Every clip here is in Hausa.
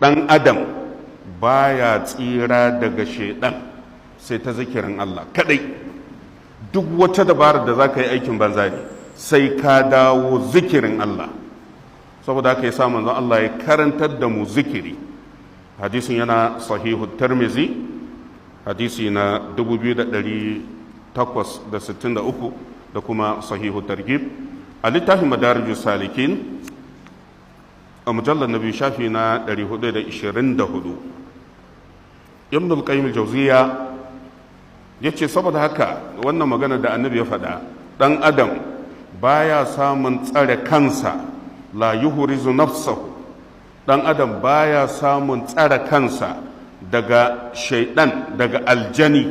ɗan adam baya tsira daga shaidan sai ta zikirin Allah kadai. Duk wata dabarar da za ka yi aikin banza ne, sai ka dawo zikirin Allah. Saboda haka yasa manzon Allah ya karantar da mu zikiri. Hadisin yana sahihu Tirmidhi, hadisi na 2863, da kuma sahihu Targhib. A littafin Madarijus Salikin a mujallar na biyu shafi na 424, Ibn al-Qayyim al-Jawziyya yace saboda haka wannan magana da annabi ya faɗa, ɗan adam baya samun tsare kansa, la yuhrizu nafsahu, ɗan adam baya samun tsare kansa daga shaidan, daga aljani,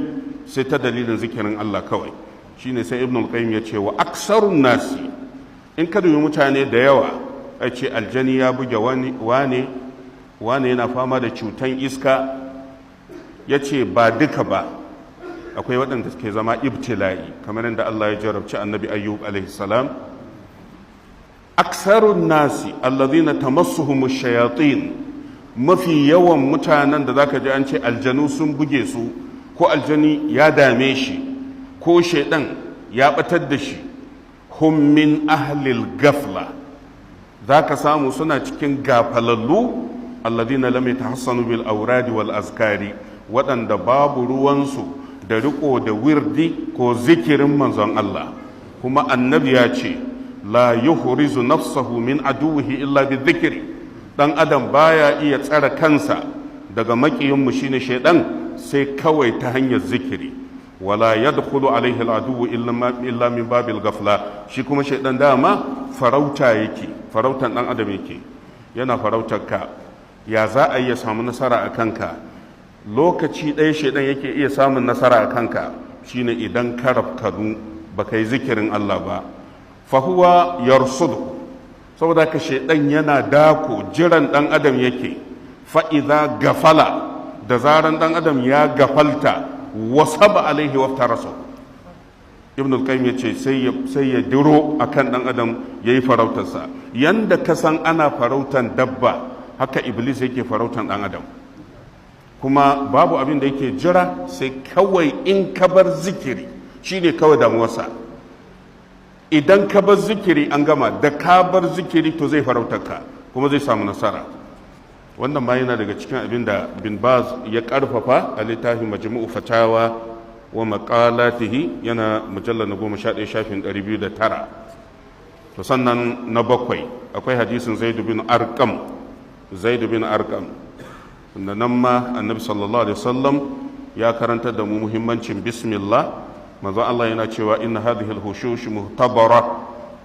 sai ta dalilin zikirin Allah kawai. Shine sai Ibn al-Qayyim ya ce wa aksarun nasi, in ka dubi mutane da yawa a ce aljani ya buge wane yana fama da cutan iska, ya ce ba duka ba, akwai waɗanda suke zama ibtila'i kamar yadda Allah ya jarabci annabi ayyub alaihi salam. Aksarun nasi allazina tamassuhumu shayatin, mafi yawan mutanen da zaka ji an ce aljanu sun buge su, ko aljani ya dame shi, ko shaidan ya batar da shi, hum min ahlil gafla, zaka samu suna cikin gafalallu, allazina lam yatahassanu bil awradi wal azkari, waɗanda babu ruwansu da riko da wirdi ko zikirin manzon Allah. Kuma annabi ya ce la yuhrizu nafsahu min aduwwihi illa bi dhikri, dan adam baya iya tsara kansa daga makiyin mu shine shaydan sai kawai ta hanyar zikiri. Wala yadkhulu alaihi al-aduwwu illa min babil ghafla, shi kuma shaydan dama farauta yake, farautan dan adam yake, yana farautar ka, ya za a iya samu nasara a kanka. Lokaci ɗaya shaidan yake iya samun nasara a kanka shine idan ka rafkanu ba ka yi zikirin Allah ba. Fahuwa yarsudu, saboda ka shaidan yana dako, jiran ɗan adam yake. Fa'iza gafala, da zaran ɗan adam ya gafalta, wasaba alaihi waftarasa. Ibn al-Qayyim ya ce sai ya diro akan ɗan adam ya yi farautarsa. Yanda ka san ana farautan dabba, haka Iblis yake farautan ɗan adam. Kuma babu abin da yake jira sai kawai in ka bar zikiri, shine kawai damuwarsa. Idan ka bar zikiri an gama, da ka bar zikiri to zai farautarka kuma zai samu nasara. Wannan ma yana daga cikin abin da bin Baz ya karfafa a littafin Majmu'u Fatawa wa Maqalatihi, yana mujallar na 11 shafin 209. To sannan na bakwai akwai hadisin Zaid bin Arqam, da nan ma annabi sallallahu alaihi wasallam ya karanta da mu muhimmancin bismillah. Manzo Allah yana cewa inna hadhihi al-hushush muhtabara,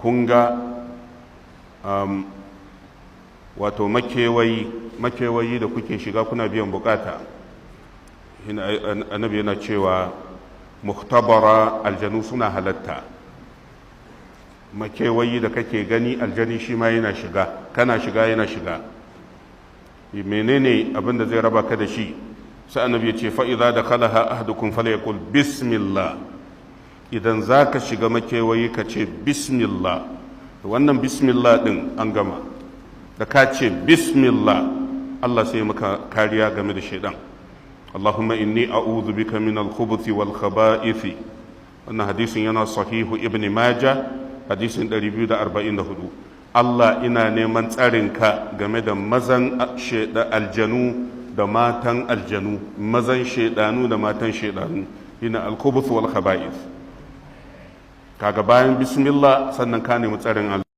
kunga wato makewayi da kuke shiga kuna biyan bukata. Annabi yana cewa muhtabara, aljanu suna halatta. Makewayi da kake gani aljani shi ma yana shiga, kana shiga yana shiga. Menene abin da zai raba ka da shi? Sai annabi ya ce fa'iza da kalaha ahadukum falyaqul bismillah, idan za ka shiga makewayi ka ce bismillah. Wannan bismillah din an gama, da ka ce bismillah Allah sai maka kariya game da shaidan. Allahumma inni a'udhu bika min al-khubuthi wal khaba'ithi. Wannan hadisin yana sahihu Ibn Majah, hadisin 244. Allah ina neman tsarinka game da mazan aljanu da matan aljanu, mazan shaidanu da matan shaidanu, ina al-khubuth wal khaba'ith. Kaga bayan bismillah sannan ka nemi tsarin Allah.